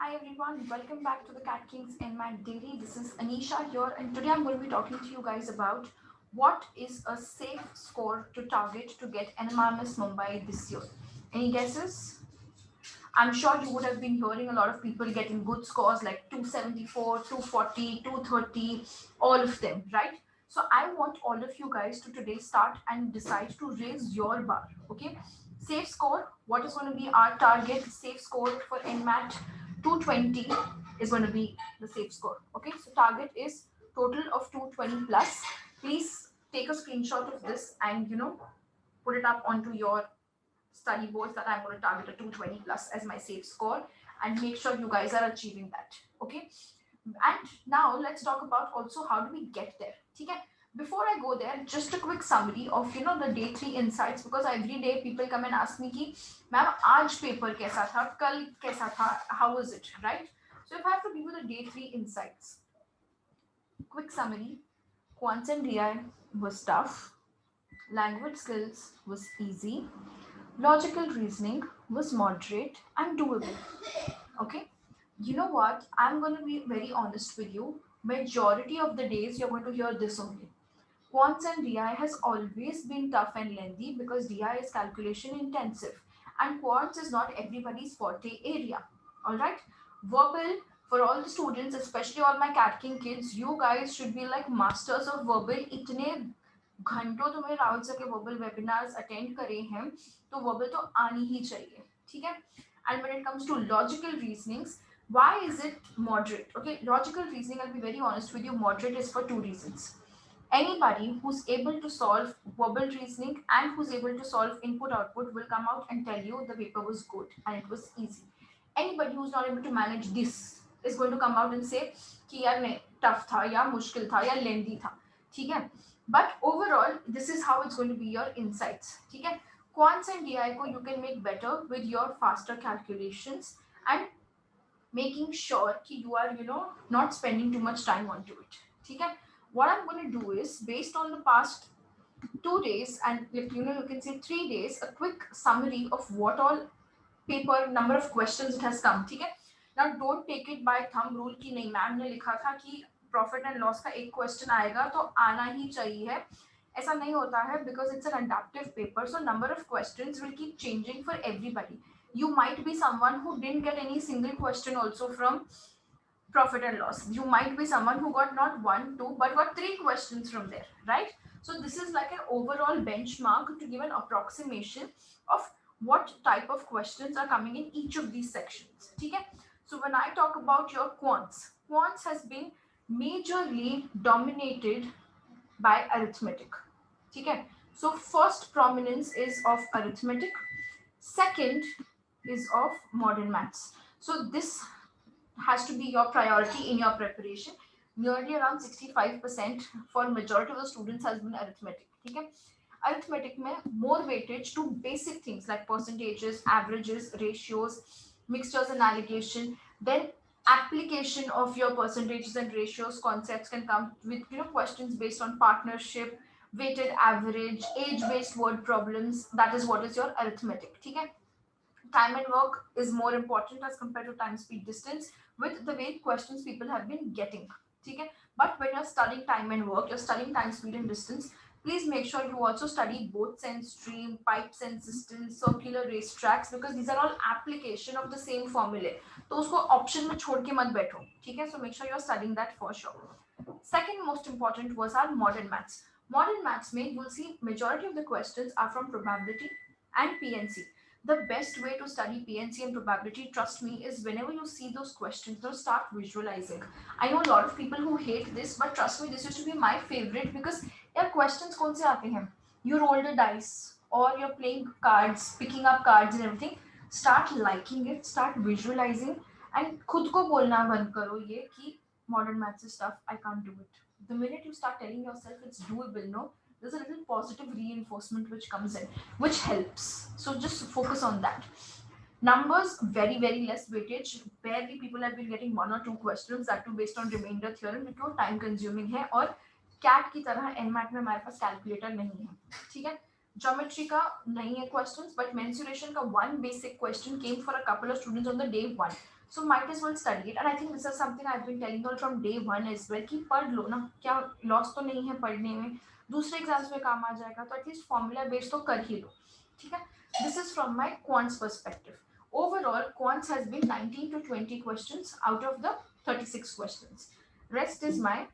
Hi everyone, welcome back to the CATKing's NMAT Daily. This is Anisha here, and today I'm going to be talking to you guys about what is a safe score to target to get NMIMS Mumbai this year. Any guesses? I'm sure you would have been hearing a lot of people getting good scores like 274, 240, 230, all of them, right? So I want all of you guys to today start and decide to raise your bar, okay? Safe score, what is going to be our target safe score for NMAT 220 is going to be the safe score, okay? So target is total of 220 plus. Please take a screenshot of this and put it up onto your study boards that I'm going to target a 220 plus as my safe score and make sure you guys are achieving that. Okay. And now let's talk about also how do we get there. Okay. Before I go there, just a quick summary of the day 3 insights because every day people come and ask me ki ma'am aaj paper kaisa tha, kal kaisa tha, how was it, right? So if I have to give you the day 3 insights, quick summary, Quants and DI was tough, language skills was easy, logical reasoning was moderate and doable. Okay. You know what? I'm going to be very honest with you. Majority of the days you're going to hear this only. Quants and DI has always been tough and lengthy because DI is calculation intensive and quants is not everybody's forte area. Alright? Verbal for all the students, especially all my CATKing kids, you guys should be like masters of verbal. इतने घंटों तुम्हें Rahul sir के verbal webinars attend करे हैं तो verbal तो आनी ही चाहिए ठीक है and when it comes to logical reasonings, why is it moderate? Okay, logical reasoning, I'll be very honest with you, moderate is for two reasons. Anybody who's able to solve verbal reasoning and who's able to solve input output will come out and tell you the paper was good and it was easy. Anybody who's not able to manage this is going to come out and say कि यार नहीं tough था या मुश्किल था या lengthy था ठीक है. But overall, this is how it's going to be your insights. ठीक है. Quants and DI को you can make better with your faster calculations and making sure कि you are not spending too much time onto it. ठीक है. What I'm going to do is based on the past 2 days and like you can say 3 days, a quick summary of what all paper number of questions it has come. ठीक है. Now don't take it by thumb rule कि नहीं ma'am ने लिखा था कि profit and loss का एक क्वेश्चन आएगा तो आना ही चाहिए. ऐसा नहीं होता है because it's an adaptive paper, so number of questions will keep changing for everybody. You might be someone who didn't get any single question also from profit and loss. You might be someone who got not one, two, but got 3 questions from there, right? So this is like an overall benchmark to give an approximation of what type of questions are coming in each of these sections. Okay? So when I talk about your quants has been majorly dominated by arithmetic. Okay? So first prominence is of arithmetic, second is of modern maths. So this has to be your priority in your preparation. Nearly around 65% for majority of the students has been arithmetic. Okay? Arithmetic में more weightage to basic things like percentages, averages, ratios, mixtures and allocation. Then application of your percentages and ratios concepts can come with questions based on partnership, weighted average, age-based word problems. That is what is your arithmetic. Okay? Time and work is more important as compared to time, speed, distance with the way questions people have been getting. Okay? But when you're studying time and work, you're studying time, speed and distance, please make sure you also study boats and stream, pipes and systems, circular racetracks because these are all application of the same formula. तो उसको option में छोड़ के मत बैठो. ठीक है? So make sure you're studying that for sure. Second most important was our modern maths. Modern maths में you'll see majority of the questions are from probability and PNC. The best way to study PNC and probability, trust me, is whenever you see those questions, don't start visualizing. I know a lot of people who hate this, but trust me, this used to be my favorite because यार questions कौन से आते हैं? You roll the dice or you're playing cards, picking up cards and everything. Start liking it, start visualizing, and खुद को बोलना बंद करो ये कि modern maths is tough, I can't do it. The minute you start telling yourself it's doable, no, there's a little positive reinforcement which comes in, which helps. So just focus on that. Numbers, very, very less weightage. Barely people have been getting 1 or 2 questions, that too based on remainder theorem, because time consuming है और CAT की तरह NMAT में हमारे पास calculator नहीं है. ठीक है? Geometry का नहीं है questions, but mensuration का one basic question came for a couple of students on the day 1. So might as well study it. And I think this is something I've been telling you all from day one as well कि पढ़ लो ना, क्या loss तो नहीं है पढ़ने में, दूसरे एग्जाम्स में काम आ जाएगा, तो एटलीस्ट फॉर्मूला बेस्ड तो कर ही लो. ठीक है. This is from my quants perspective. Overall, quants has been 19 to 20 questions out of the 36 questions. Rest is my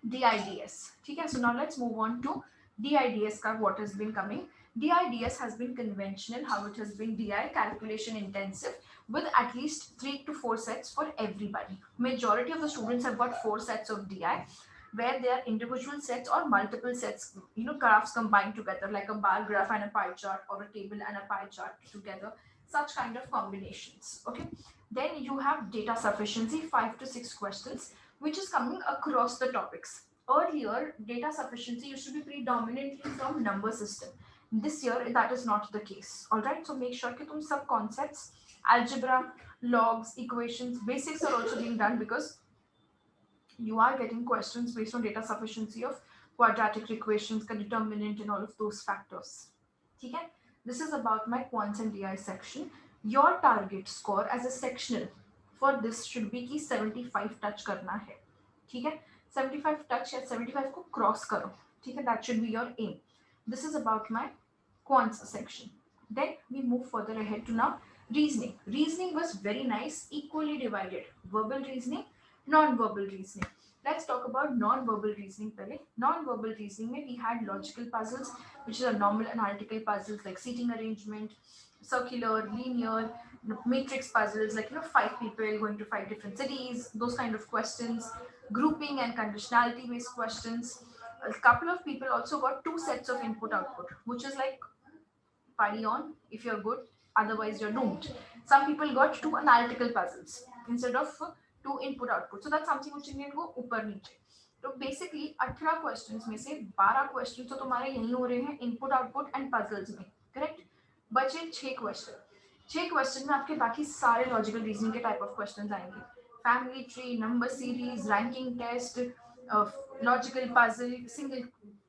DIDS. ठीक है. So now let's move on to DIDS का what has been coming. DIDS has been conventional, how it has been DI, calculation intensive, with at least 3 to 4 sets for everybody. Majority of the students have got 4 sets of DI, where they are individual sets or multiple sets, graphs combined together, like a bar graph and a pie chart, or a table and a pie chart together, such kind of combinations. Okay. Then you have data sufficiency, 5 to 6 questions, which is coming across the topics. Earlier, data sufficiency used to be predominantly from number system. This year, that is not the case. All right. So make sure that you sub concepts, algebra, logs, equations, basics are also being done, because you are getting questions based on data sufficiency of quadratic equations, determinant, and all of those factors. Okay? This is about my quants and DI section. Your target score as a sectional for this should be कि 75 touch करना है. ठीक है. 75 touch या 75 को cross करो. ठीक है. That should be your aim. This is about my quants section. Then we move further ahead to now reasoning. Reasoning was very nice, equally divided. Verbal reasoning, non-verbal reasoning. Let's talk about non-verbal reasoning pehle. Non-verbal reasoning mein we had logical puzzles, which is a normal analytical puzzles like seating arrangement, circular, linear, matrix puzzles like 5 people going to 5 different cities, those kind of questions, grouping and conditionality based questions. A couple of people also got 2 sets of input output, which is like party on if you're good, otherwise you're doomed. Some people got 2 analytical puzzles instead of 2 input output, so that's something which you can go ऊपर नीचे. तो basically 18 questions में से 12 question तो तुम्हारे यही हो रहे हैं इनपुट आउटपुट एंड पजल्स में, करेक्ट. बचे 6 क्वेश्चन. 6 क्वेश्चन में आपके बाकी सारे लॉजिकल रीजनिंग के टाइप ऑफ क्वेश्चंस आएंगे. Family tree, number series, ranking test, logical puzzle, single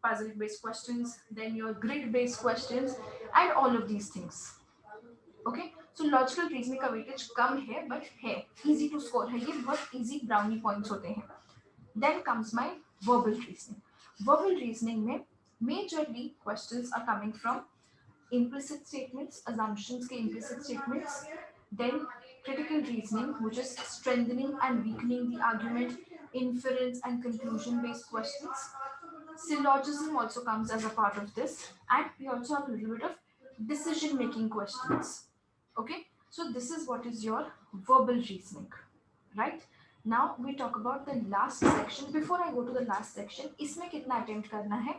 puzzle based questions, then your grid based questions, and all of these things. Okay, so logical reasoning का weightage कम है, but है easy to score है, ये बहुत easy brownie points होते हैं. Then comes my verbal reasoning. Verbal reasoning में majorly questions are coming from implicit statements, assumptions के implicit statements, then critical reasoning, which is strengthening and weakening the argument, inference and conclusion based questions. Syllogism also comes as a part of this, and we also have a little bit of decision making questions. Okay, so this is what is your verbal reasoning, right? Now we talk about the last section. Before I go to the last section, इसमें कितना attempt करना है?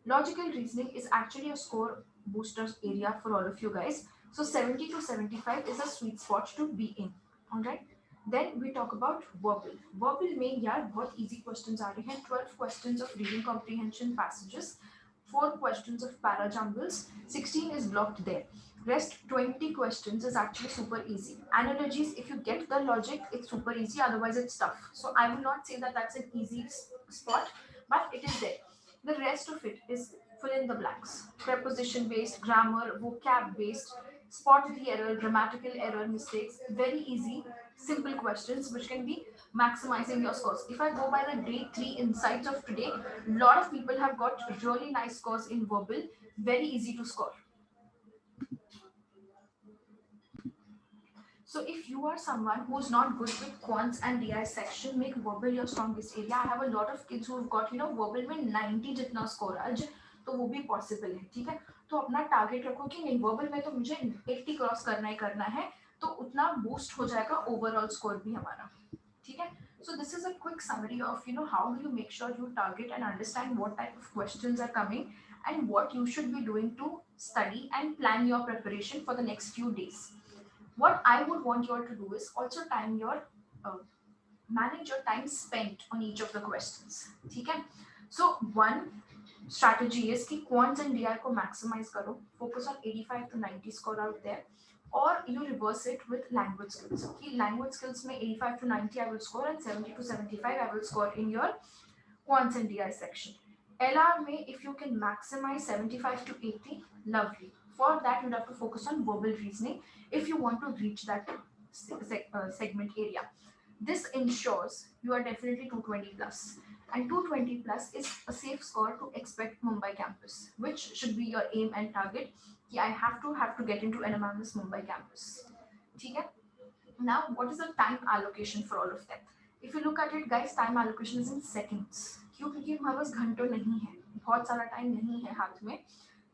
Logical reasoning is actually a score boosters area for all of you guys. So 70 to 75 is a sweet spot to be in. All right. Then we talk about verbal. Verbal में यार बहुत easy questions आ रहे हैं. 12 questions of reading comprehension passages, 4 questions of para jumbles, 16 is blocked there. Rest 20 questions is actually super easy. Analogies, if you get the logic, it's super easy. Otherwise, it's tough. So I will not say that that's an easy spot, but it is there. The rest of it is fill in the blanks. Preposition based, grammar, vocab based, spot the error, grammatical error, mistakes. Very easy, simple questions which can be maximizing your scores. If I go by the day 3 insights of today, a lot of people have got really nice scores in verbal. Very easy to score. So if you are someone who's not good with quants and DI section, make verbal your strongest area. I have a lot of kids who've got verbal में 90 जितना score आज, तो वो भी possible है. ठीक है, तो अपना target रखो कि नहीं verbal में तो मुझे 80 क्रॉस करना ही करना है, तो उतना boost हो जाएगा overall score भी हमारा. ठीक है. So this is a quick summary of how do you make sure you target and understand what type of questions are coming and what you should be doing to study and plan your preparation for the next few days. What I would want you all to do is also time your manage your time spent on each of the questions. ठीक है? So one strategy is कि quants and DI को maximize करो, focus on 85 to 90 score out there, or you reverse it with language skills. कि language skills में 85 to 90 I will score and 70 to 75 I will score in your quants and DI section. LR में if you can maximize 75 to 80, lovely. For that, you have to focus on verbal reasoning if you want to reach that segment area. This ensures you are definitely 220 plus. And 220 plus is a safe score to expect Mumbai campus, which should be your aim and target. I have to get into NMIMS Mumbai campus. Okay? Now, what is the time allocation for all of them? If you look at it, guys, time allocation is in seconds. क्यों? क्योंकि हमारे पास घंटों नहीं है, बहुत सारा time नहीं है हाथ में.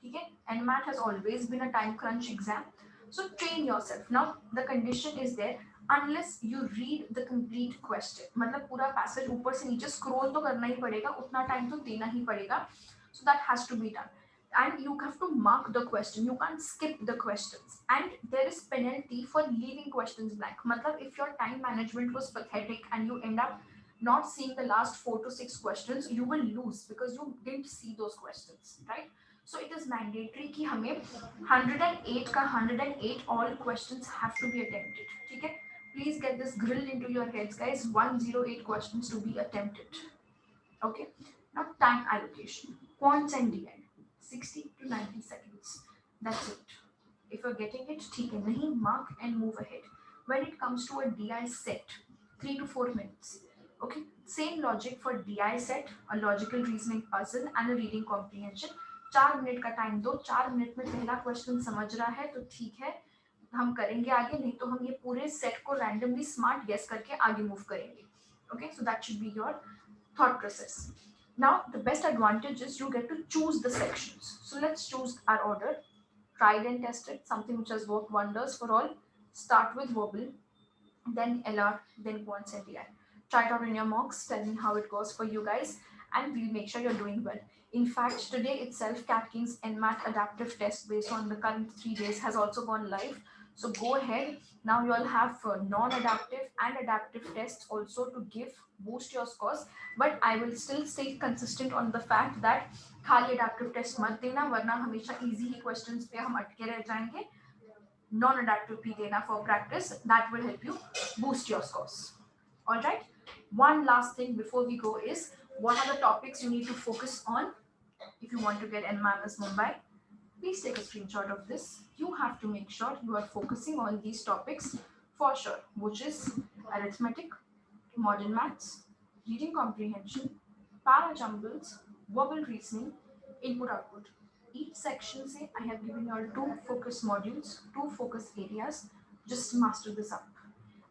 ठीक है? NMAT has always been a time crunch exam. So train yourself. Now, the condition is there unless you read the complete question. मतलब पूरा passage ऊपर से नीचे scroll तो करना ही पड़ेगा, उतना time तो देना ही पड़ेगा. So that has to be done. And you have to mark the question. You can't skip the questions. And there is penalty for leaving questions blank. Matlab, if your time management was pathetic and you end up not seeing the last 4 to 6 questions, you will lose because you didn't see those questions, right? So it is mandatory कि हमें 108 का 108 all questions have to be attempted. ठीक है? Please get this drilled into your heads, guys. 108 questions to be attempted. Okay. Now time allocation. Quants and DI. 60 to 90 seconds. That's it. If you're getting it, ठीक है. नहीं, mark and move ahead. When it comes to a DI set, 3 to 4 minutes. Okay. Same logic for DI set, a logical reasoning puzzle and a reading comprehension. 4 minute का time दो. 4 minute में पहला question समझ रहा है तो ठीक है, हम करेंगे आगे, नहीं तो हम ये पूरे सेट को रैंडमली स्मार्ट गेस करके आगे मूव करेंगे. Okay, so that should be your thought process. Now, the best advantage is you get to choose the sections. So let's choose our order. Tried and tested, something which has worked wonders for all. Start with verbal, then LR, then Quants and DI. Try it out in your mocks, tell me how it goes for you guys, and we'll make sure you're doing well. In fact, today itself, CATKing's NMAT adaptive test based on the current 3 days has also gone live. So go ahead. Now you all have non-adaptive and adaptive tests also to boost your scores. But I will still stay consistent on the fact that खाली adaptive test मत देना, वरना हमेशा easy ही questions पे हम अटके रह जाएंगे. Non-adaptive भी देना for practice. That will help you boost your scores. All right. One last thing before we go is, what are the topics you need to focus on if you want to get NMIMS Mumbai? Please take a screenshot of this. You have to make sure you are focusing on these topics for sure, which is arithmetic, modern maths, reading comprehension, para jumbles, verbal reasoning, input output. Each section say I have given you all 2 focus modules, 2 focus areas. Just master this up.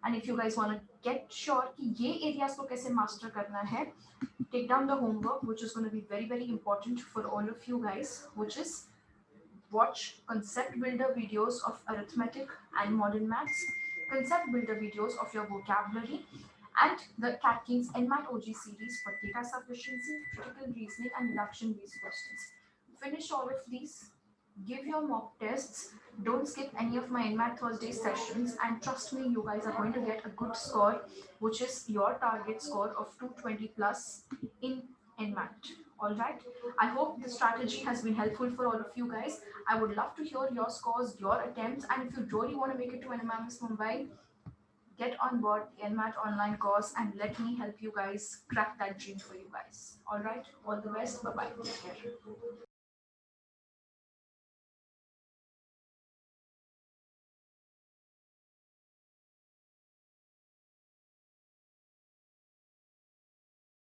And if you guys want to get sure कि ये areas को कैसे master करना है, take down the homework, which is going to be very, very important for all of you guys, which is watch concept builder videos of arithmetic and modern maths, concept builder videos of your vocabulary, and the CATKing's NMAT OG series for data sufficiency, critical reasoning, and reduction-based questions. Finish all of these, give your mock tests, don't skip any of my NMAT Thursday sessions, and trust me, you guys are going to get a good score, which is your target score of 220 plus in NMAT. All right. I hope the strategy has been helpful for all of you guys. I would love to hear your scores, your attempts, and if you really want to make it to NMIMS Mumbai, get on board the NMAT online course and let me help you guys crack that dream for you guys. All right. All the best. Bye-bye. Take care.